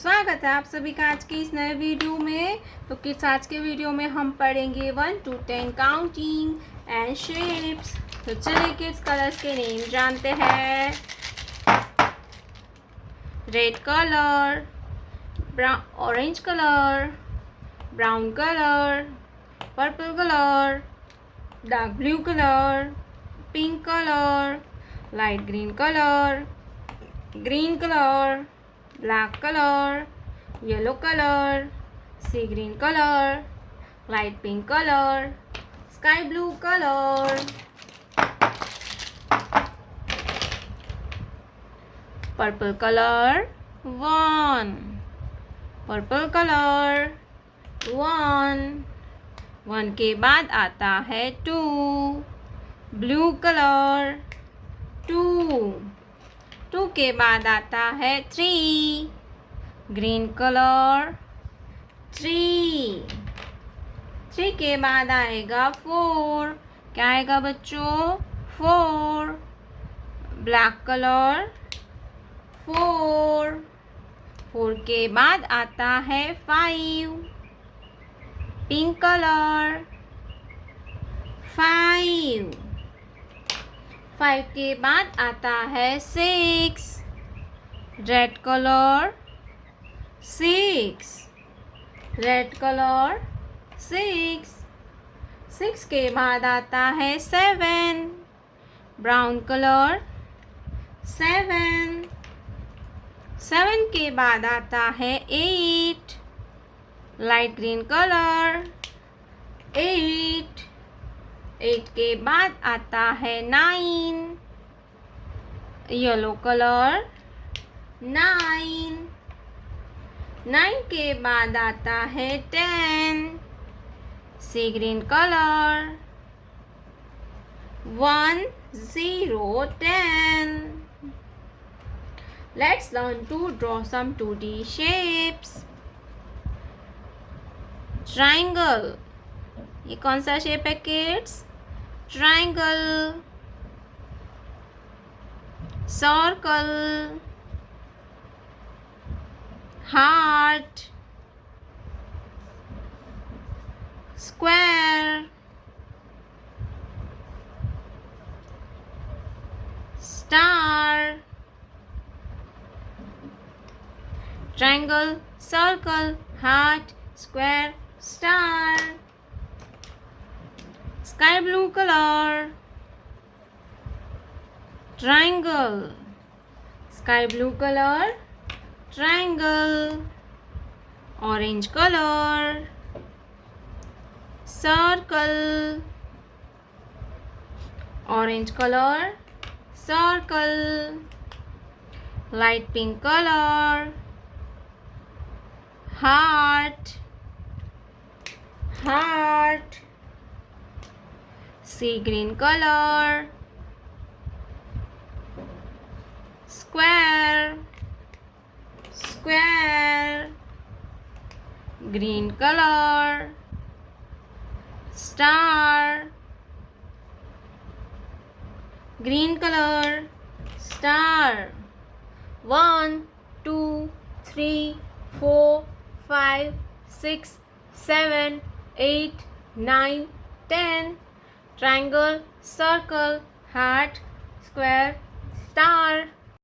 स्वागत है आप सभी का आज के इस नए वीडियो में। तो किड्स आज के वीडियो में हम पढ़ेंगे 1 to 10 काउंटिंग एंड शेप्स। तो चलिए किड्स कलर्स के नेम जानते हैं। Red colour, orange colour, brown colour, purple colour, dark blue colour, pink colour, light green colour, green colour, black color, yellow color, sea green color, light pink color, sky blue color, purple color 1, purple color 1, 1 के बाद आता है 2, blue color 2, 2 के बाद आता है 3, green colour 3, 3 के बाद आएगा 4, क्या आएगा बच्चों 4, ब्लैक कलर 4, 4 के बाद आता है 5, पिंक कलर 5, 5 के बाद आता है 6, रेड कलर 6, रेड कलर 6, 6 के बाद आता है 7, ब्राउन कलर 7, 7 के बाद आता है 8, लाइट ग्रीन कलर 8, 8 के बाद आता है 9, येलो कलर 9, 9 के बाद आता है 10, सी green colour 1 0 10. Let's learn to draw some 2D shapes. Triangle, ये कौन सा शेप है kids? Triangle, circle, heart, square, star, triangle, circle, heart, square, star, sky blue color, triangle, sky blue color, triangle, orange color, circle, orange color, circle, light pink color, heart, heart, sea green color, square, square, green color, star, green color, star. 1 2 3 4 5 6 7 8 9 10. Triangle, circle, heart, square, star.